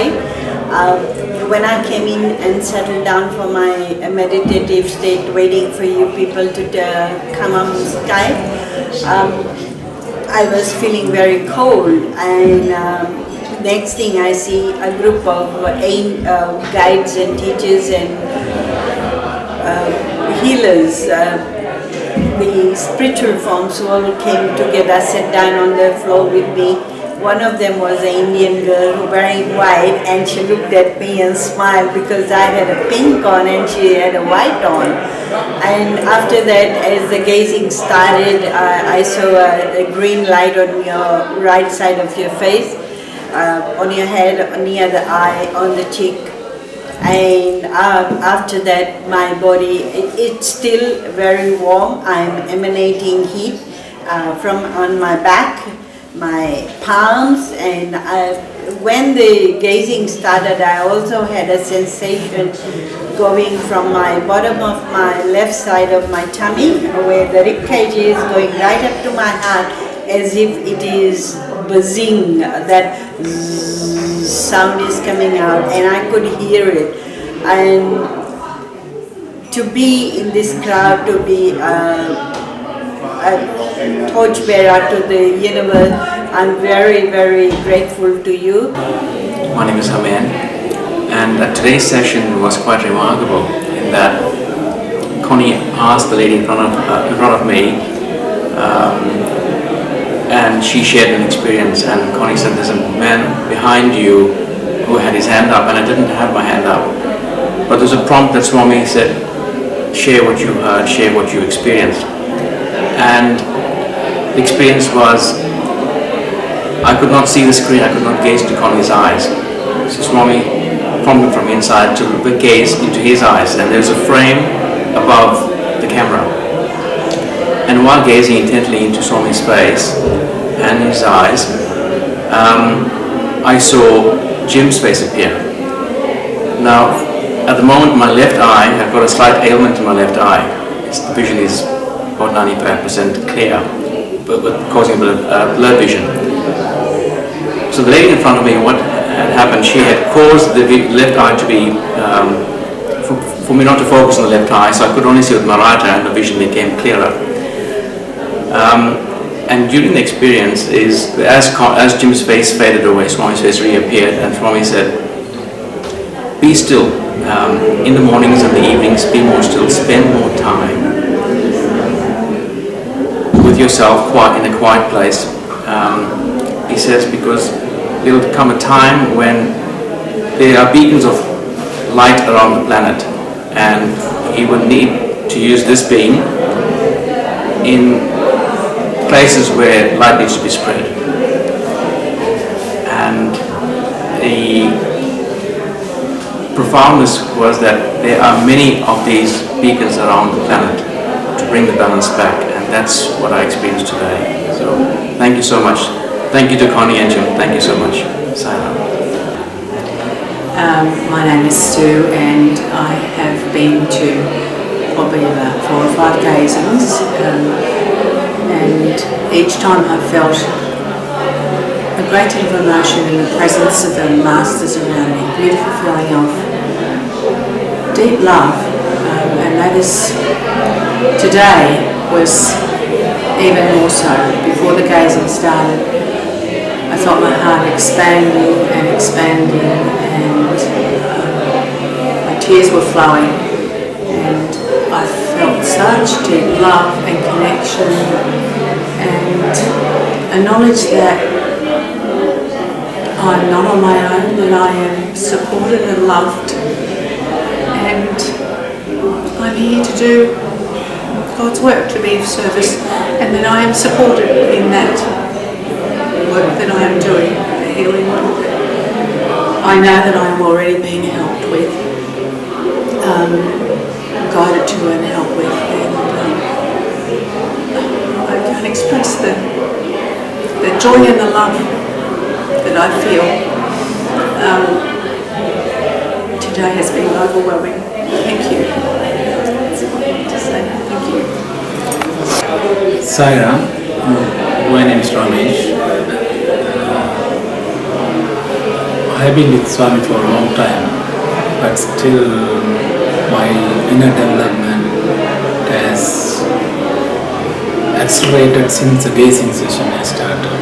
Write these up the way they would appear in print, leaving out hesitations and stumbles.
Skype. When I came in and settled down for my meditative state, waiting for you people to come on Skype, I was feeling very cold, and next thing I see a group of guides and teachers and healers. The spiritual forms who all came together, sat down on the floor with me. One of them was an Indian girl wearing white, and she looked at me and smiled because I had a pink on and she had a white on. And after that, as the gazing started, I saw a green light on your right side of your face, on your head, near the eye, on the cheek. And after that, my body, it's still very warm. I'm emanating heat from on my back, my palms, and when the gazing started, I also had a sensation going from my bottom of my left side of my tummy, where the rib cage is, going right up to my heart, as if it is buzzing, that sound is coming out, and I could hear it. And to be in this crowd, to be a torchbearer to the universe, I'm very, very grateful to you. My name is Amen, and today's session was quite remarkable in that Connie asked the lady in front of me, and she shared an experience, and Connie said, there's a man behind you who had his hand up, and I didn't have my hand up. But there's a prompt that Swami said, share what you heard, share what you experienced. And the experience was, I could not see the screen, I could not gaze to Connie's eyes. So Swami prompted from inside to gaze into his eyes, and there's a frame above the camera. And while gazing intently into Swami's face and his eyes, I saw Jim's face appear. Now, at the moment, my left eye, I've got a slight ailment in my left eye. The vision is about 95% clear, but causing a bit of blurred vision. So the lady in front of me, what had happened, she had caused the left eye to be, for me not to focus on the left eye, so I could only see with my right eye, and the vision became clearer. And during the experience, as Jim's face faded away, Swami's face reappeared, and Swami said, be still. In the mornings and the evenings, be more still, spend more time with yourself in a quiet place. He says, because there will come a time when there are beacons of light around the planet, and he would need to use this beam in places where light needs to be spread. And the profoundness was that there are many of these beacons around the planet to bring the balance back, and that's what I experienced today. So thank you so much. Thank you to Connie and Jim. Thank you so much. Sayonara. My name is Sue, and I have been to probably about 4 or 5 gazings, and each time I felt a great deal of emotion in the presence of the masters around me, beautiful feeling of deep love, and that is, today was even more so. Before the gazing started, I felt my heart expanding and expanding, and my tears were flowing, and I felt such deep love and connection, and a knowledge that I'm not on my own, that I am supported and loved, and I'm here to do God's work, to be of service, and that I am supported in that work that I am doing, the healing work. I know that I am already being helped with, guided to and helped with, and I can't express the joy and the love that I feel. Today has been overwhelming. Thank you. That's all I have to say. Thank you. Sayonara. My name is Ramesh. I have been with Swami for a long time, but still my inner development has accelerated since the gazing session I started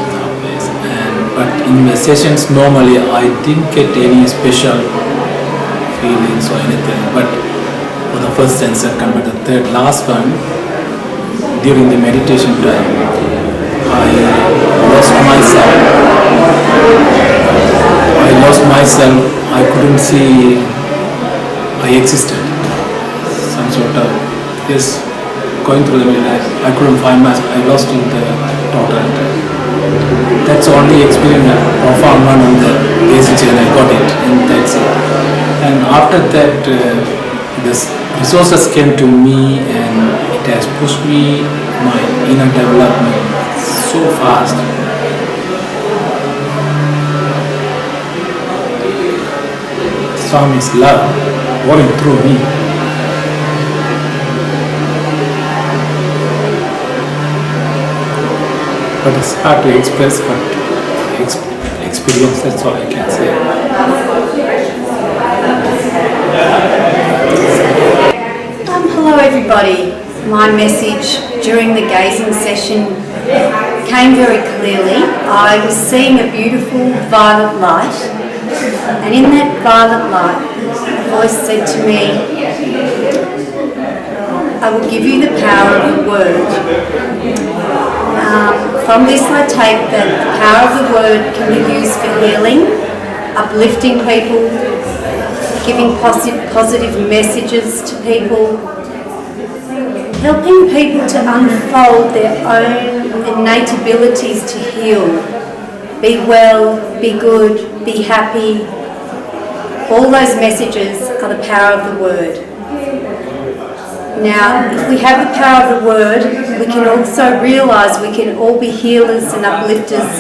nowadays. But in the sessions normally I didn't get any special feelings or anything, but for the first and second, but the third, last one, during the meditation time, I lost myself. I couldn't see I existed. Some sort of, yes, going through the midnight, I couldn't find myself. I lost in the total. That's the only experience, profound one on the basic, and I got it, and that's it. And after that, this resources came to me, and it has pushed me my inner development so fast. Swami's love rolling through me. But it's hard to express, but experience, that's all I can say. Hello everybody. My message during the gazing session came very clearly. I was seeing a beautiful violet light, and in that violet light, a voice said to me, I will give you the power of the word. From this I take that the power of the word can be used for healing, uplifting people, giving positive messages to people, helping people to unfold their own innate abilities to heal, be well, be good, be happy. All those messages are the power of the word. Now, if we have the power of the word, we can also realise we can all be healers and uplifters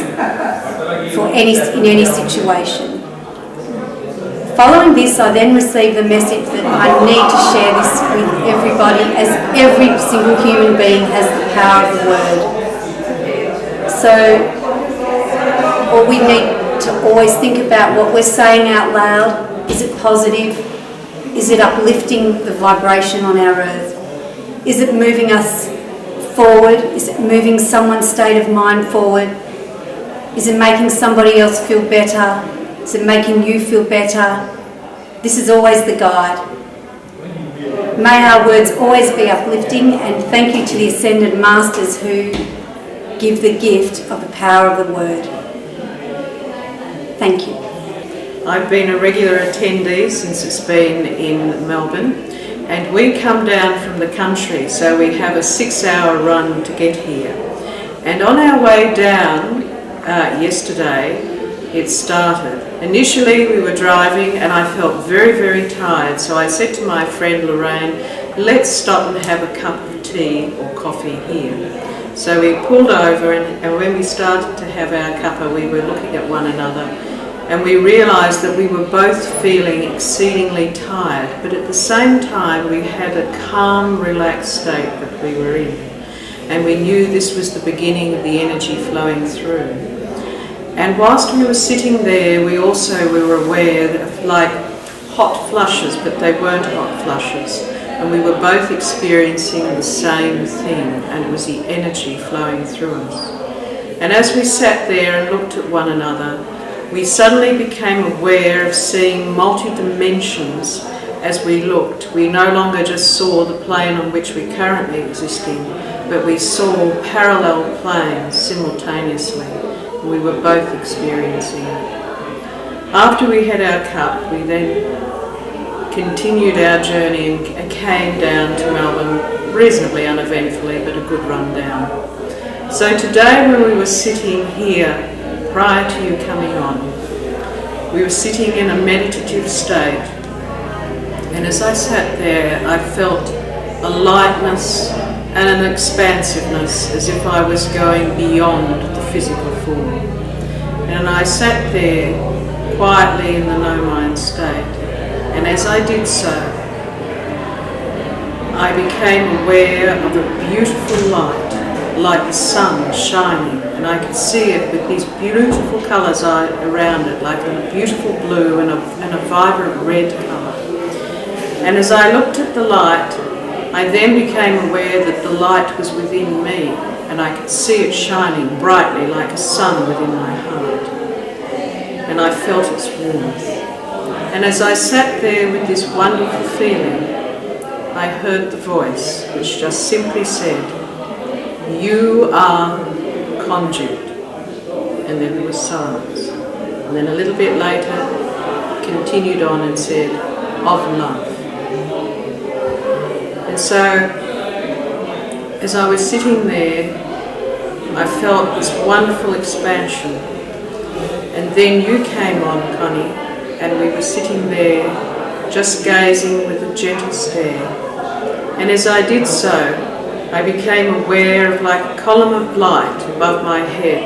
in any situation. Following this, I then received the message that I need to share this with everybody, as every single human being has the power of the word. So, all we need to always think about what we're saying out loud. Is it positive? Is it uplifting the vibration on our earth? Is it moving us forward? Is it moving someone's state of mind forward? Is it making somebody else feel better? Is it making you feel better? This is always the guide. May our words always be uplifting, and thank you to the Ascended Masters who give the gift of the power of the word. Thank you. I've been a regular attendee since it's been in Melbourne, and we come down from the country, so we have a 6-hour run to get here. And on our way down yesterday, it started. Initially we were driving and I felt very, very tired, so I said to my friend Lorraine, let's stop and have a cup of tea or coffee here. So we pulled over, and when we started to have our cuppa, we were looking at one another, and we realised that we were both feeling exceedingly tired, but at the same time we had a calm, relaxed state that we were in, and we knew this was the beginning of the energy flowing through. And whilst we were sitting there, we were aware of like hot flushes, but they weren't hot flushes, and we were both experiencing the same thing, and it was the energy flowing through us. And as we sat there and looked at one another, we suddenly became aware of seeing multi-dimensions as we looked. We no longer just saw the plane on which we currently exist in, but we saw parallel planes simultaneously. We were both experiencing it. After we had our cup, we then continued our journey and came down to Melbourne reasonably uneventfully, but a good run down. So today, when we were sitting here, prior to you coming on, we were sitting in a meditative state, and as I sat there, I felt a lightness and an expansiveness as if I was going beyond the physical form. And I sat there quietly in the no-mind state, and as I did so, I became aware of a beautiful light, like the sun shining and I could see it with these beautiful colours around it, like a beautiful blue and a vibrant red colour. And as I looked at the light, I then became aware that the light was within me, and I could see it shining brightly like a sun within my heart. And I felt its warmth. And as I sat there with this wonderful feeling, I heard the voice which just simply said, "You are conduit." And then there was silence. And then a little bit later, continued on and said, "Of love." And so, as I was sitting there, I felt this wonderful expansion. And then you came on, Connie, and we were sitting there just gazing with a gentle stare. And as I did so, I became aware of like a column of light above my head.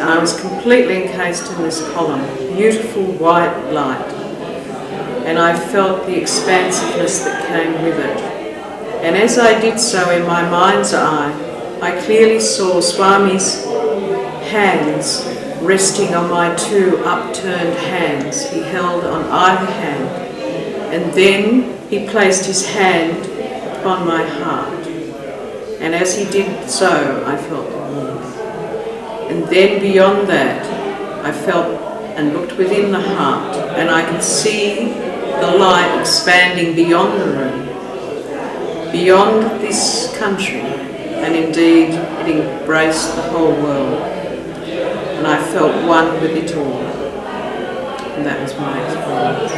I was completely encased in this column, beautiful white light. And I felt the expansiveness that came with it. And as I did so in my mind's eye, I clearly saw Swami's hands resting on my two upturned hands he held on either hand. And then he placed his hand upon my heart. And as he did so, I felt the warmth. And then beyond that, I felt and looked within the heart, and I could see the light expanding beyond the room, beyond this country, and indeed it embraced the whole world. And I felt one with it all. And that was my experience.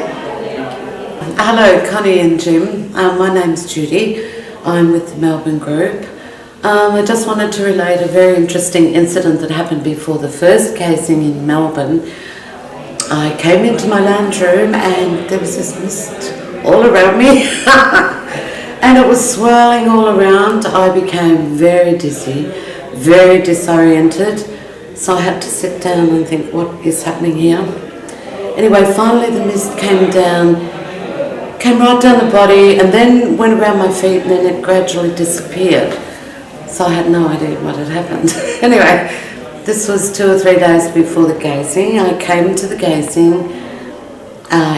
Hello, Connie and Jim. My name's Judy. I'm with the Melbourne group. I just wanted to relate a very interesting incident that happened before the first casing in Melbourne. I came into my lounge room and there was this mist all around me and it was swirling all around. I became very dizzy, very disoriented, so I had to sit down and think, what is happening here? Anyway, finally the mist came right down the body and then went around my feet, and then it gradually disappeared. So I had no idea what had happened. Anyway, this was 2 or 3 days before the gazing. I came to the gazing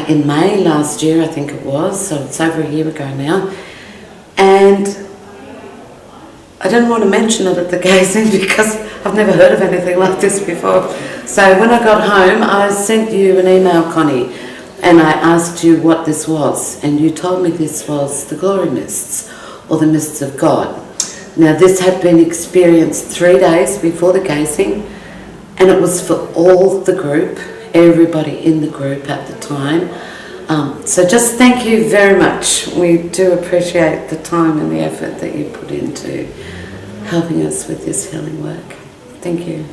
in May last year, I think it was, so it's over a year ago now. And I didn't want to mention it at the gazing because I've never heard of anything like this before. So when I got home, I sent you an email, Connie, and I asked you what this was, and you told me this was the glory mists, or the mists of God. Now this had been experienced 3 days before the gazing, and it was for all the group, everybody in the group at the time. So just thank you very much. We do appreciate the time and the effort that you put into helping us with this healing work. Thank you.